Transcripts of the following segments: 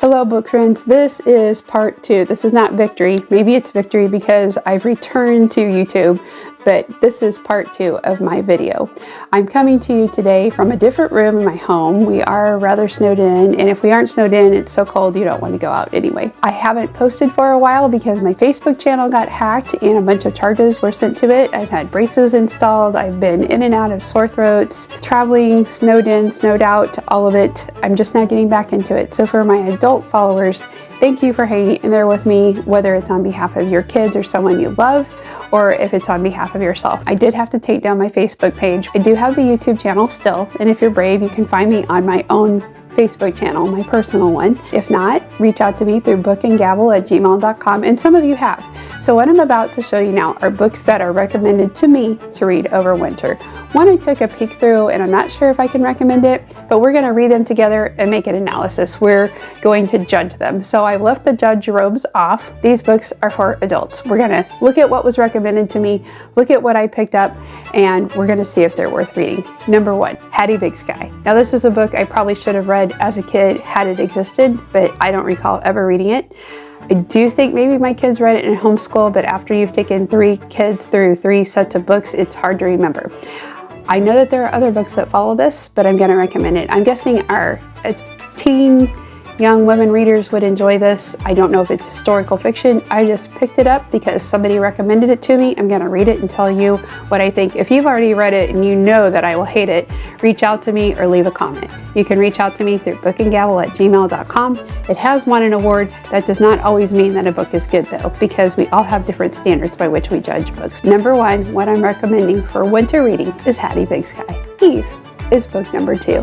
Hello book friends, this is part 2. This is not victory. Maybe it's victory because I've returned to YouTube, but this is part 2 of my video. I'm coming to you today from a different room in my home. We are rather snowed in, and if we aren't snowed in, it's so cold you don't want to go out anyway. I haven't posted for a while because my Facebook channel got hacked and a bunch of charges were sent to it. I've had braces installed. I've been in and out of sore throats, traveling, snowed in, snowed out, all of it. I'm just now getting back into it. So for my adult followers, thank you for hanging in there with me, whether it's on behalf of your kids or someone you love, or if it's on behalf of yourself. I did have to take down my Facebook page. I do have the YouTube channel still, and if you're brave, you can find me on my own Facebook channel, my personal one. If not, reach out to me through bookandgavel@gmail.com, and some of you have. So what I'm about to show you now are books that are recommended to me to read over winter. One I took a peek through, and I'm not sure if I can recommend it, but we're going to read them together and make an analysis. We're going to judge them. So I left the judge robes off. These books are for adults. We're going to look at what was recommended to me, look at what I picked up, and we're going to see if they're worth reading. Number 1, Hattie Big Sky. Now this is a book I probably should have read as a kid had it existed, but I don't recall ever reading it. I do think maybe my kids read it in homeschool, but after you've taken 3 kids through 3 sets of books, it's hard to remember. I know that there are other books that follow this, but I'm going to recommend it. I'm guessing our teen young women readers would enjoy this. I don't know if it's historical fiction. I just picked it up because somebody recommended it to me. I'm going to read it and tell you what I think. If you've already read it and you know that I will hate it, reach out to me or leave a comment. You can reach out to me through bookandgavel@gmail.com. It has won an award. That does not always mean that a book is good though, because we all have different standards by which we judge books. Number 1, what I'm recommending for winter reading is Hattie Big Sky. Eve is book number 2.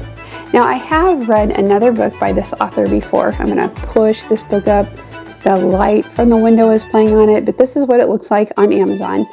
Now I have read another book by this author before. I'm going to push this book up. The light from the window is playing on it, but this is what it looks like on Amazon.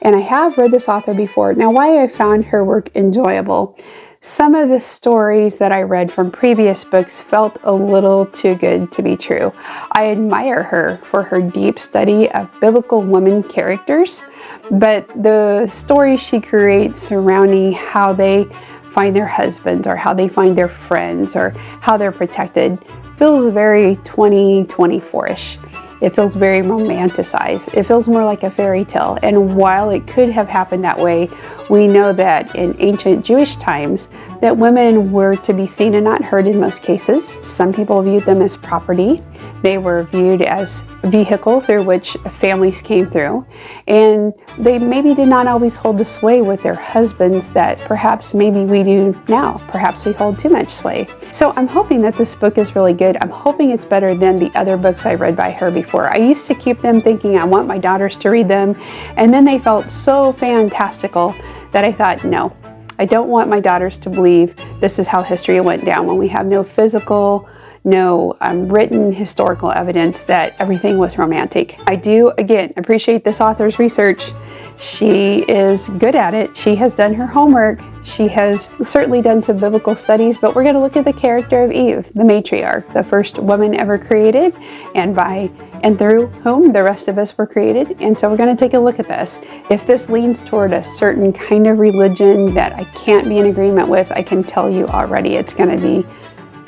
And I have read this author before. Now why I found her work enjoyable. Some of the stories that I read from previous books felt a little too good to be true. I admire her for her deep study of biblical women characters, but the stories she creates surrounding how they find their husbands or how they find their friends or how they're protected feels very 2024-ish. It feels very romanticized. It feels more like a fairy tale. And while it could have happened that way, we know that in ancient Jewish times that women were to be seen and not heard in most cases. Some people viewed them as property. They were viewed as a vehicle through which families came through. And they maybe did not always hold the sway with their husbands that perhaps maybe we do now. Perhaps we hold too much sway. So I'm hoping that this book is really good. I'm hoping it's better than the other books I read by her before. I used to keep them thinking I want my daughters to read them, and then they felt so fantastical that I thought, no, I don't want my daughters to believe this is how history went down when we have no physical, no written historical evidence that everything was romantic. I do, again, appreciate this author's research. She is good at it. She has done her homework. She has certainly done some biblical studies, but we're going to look at the character of Eve, the matriarch, the first woman ever created, and by and through whom the rest of us were created. And so we're going to take a look at this. If this leans toward a certain kind of religion that I can't be in agreement with, I can tell you already it's going to be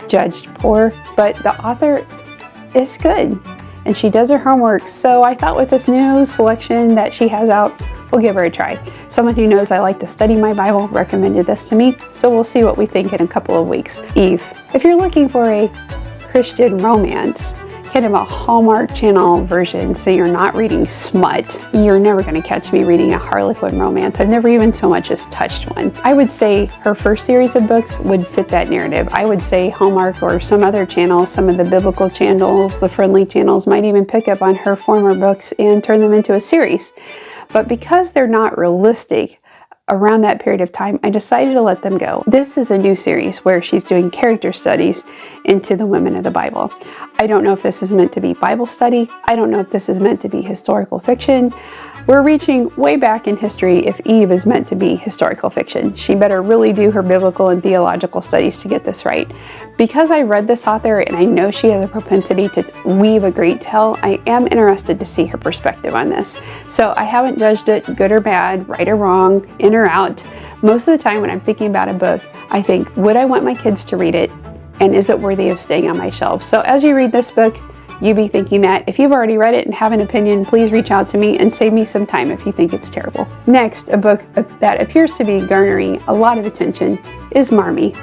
judged poor, but the author is good and she does her homework. So I thought with this new selection that she has out, we'll give her a try. Someone who knows I like to study my Bible recommended this to me, so we'll see what we think in a couple of weeks. Eve, if you're looking for a Christian romance, kind of a Hallmark Channel version, so you're not reading smut, you're never going to catch me reading a Harlequin romance. I've never even so much as touched one. I would say her first series of books would fit that narrative. I would say Hallmark or some other channel, some of the biblical channels, the friendly channels, might even pick up on her former books and turn them into a series. But because they're not realistic around that period of time, I decided to let them go. This is a new series where she's doing character studies into the women of the Bible. I don't know if this is meant to be Bible study. I don't know if this is meant to be historical fiction. We're reaching way back in history if Eve is meant to be historical fiction. She better really do her biblical and theological studies to get this right. Because I read this author and I know she has a propensity to weave a great tale, I am interested to see her perspective on this. So I haven't judged it good or bad, right or wrong, in or out. Most of the time when I'm thinking about a book, I think, would I want my kids to read it? And is it worthy of staying on my shelf? So as you read this book, you be thinking that. If you've already read it and have an opinion, please reach out to me and save me some time if you think it's terrible. Next, a book that appears to be garnering a lot of attention is Marmee.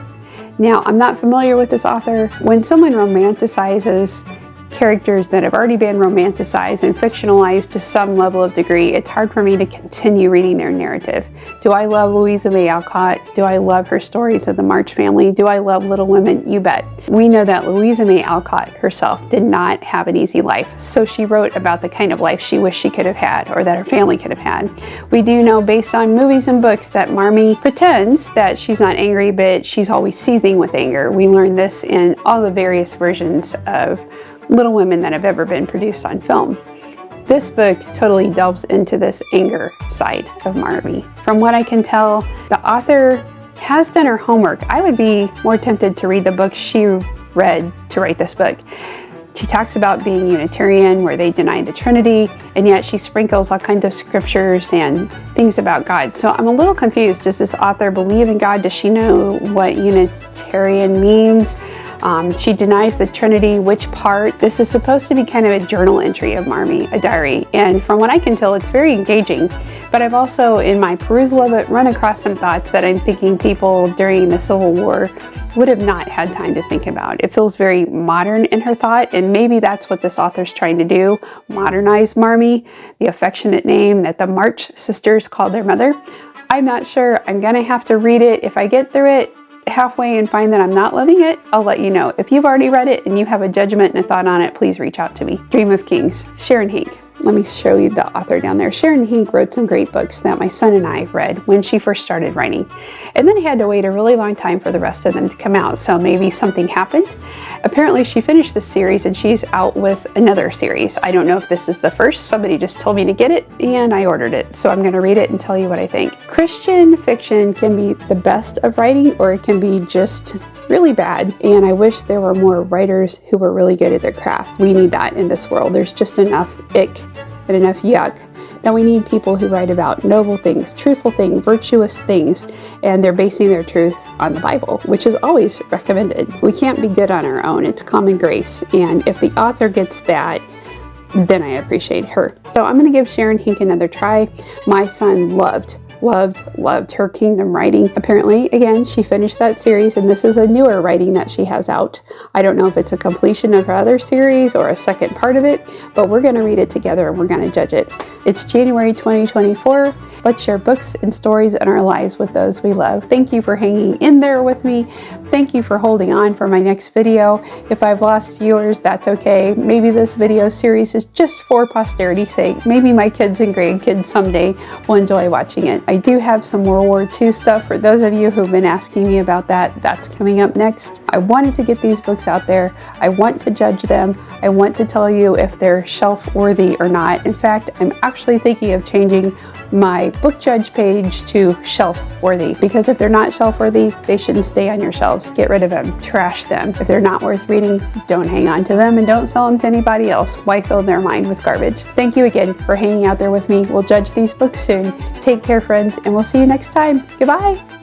Now, I'm not familiar with this author. When someone romanticizes characters that have already been romanticized and fictionalized to some level of degree, it's hard for me to continue reading their narrative. Do I love Louisa May Alcott? Do I love her stories of the March family? Do I love Little Women? You bet. We know that Louisa May Alcott herself did not have an easy life, so she wrote about the kind of life she wished she could have had, or that her family could have had. We do know, based on movies and books, that Marmee pretends that she's not angry, but she's always seething with anger. We learn this in all the various versions of Little Women that have ever been produced on film. This book totally delves into this anger side of Marmee. From what I can tell, the author has done her homework. I would be more tempted to read the book she read to write this book. She talks about being Unitarian, where they deny the Trinity, and yet she sprinkles all kinds of scriptures and things about God. So I'm a little confused. Does this author believe in God? Does she know what Unitarian means? She denies the Trinity. Which part? This is supposed to be kind of a journal entry of Marmee, a diary. And from what I can tell, it's very engaging. But I've also, in my perusal of it, run across some thoughts that I'm thinking people during the Civil War would have not had time to think about. It feels very modern in her thought, and maybe that's what this author's trying to do, modernize Marmee, the affectionate name that the March sisters called their mother. I'm not sure. I'm gonna have to read it. If I get through it halfway and find that I'm not loving it, I'll let you know. If you've already read it and you have a judgment and a thought on it, please reach out to me. Dream of Kings, Sharon Hink. Let me show you the author down there. Sharon Hink wrote some great books that my son and I read when she first started writing. And then I had to wait a really long time for the rest of them to come out, so maybe something happened. Apparently she finished this series and she's out with another series. I don't know if this is the first. Somebody just told me to get it and I ordered it. So I'm going to read it and tell you what I think. Christian fiction can be the best of writing, or it can be just really bad, and I wish there were more writers who were really good at their craft. We need that in this world. There's just enough ick and enough yuck that we need people who write about noble things, truthful things, virtuous things, and they're basing their truth on the Bible, which is always recommended. We can't be good on our own. It's common grace, and if the author gets that, then I appreciate her. So I'm going to give Sharon Hink another try. My son loved her Kingdom writing. Apparently, again, she finished that series, and this is a newer writing that she has out. I don't know if it's a completion of her other series or a second part of it, but we're going to read it together and we're going to judge it. It's January 2024. Let's share books and stories in our lives with those we love. Thank you for hanging in there with me. Thank you for holding on for my next video. If I've lost viewers, that's okay. Maybe this video series is just for posterity's sake. Maybe my kids and grandkids someday will enjoy watching it. I do have some World War II stuff for those of you who've been asking me about that. That's coming up next. I wanted to get these books out there. I want to judge them. I want to tell you if they're shelf worthy or not. In fact, I'm actually thinking of changing my book judge page to shelf worthy, because if they're not shelf worthy, they shouldn't stay on your shelves. Get rid of them, trash them. If they're not worth reading, don't hang on to them and don't sell them to anybody else. Why fill their mind with garbage? Thank you again for hanging out there with me. We'll judge these books soon. Take care, friends, and we'll see you next time. Goodbye.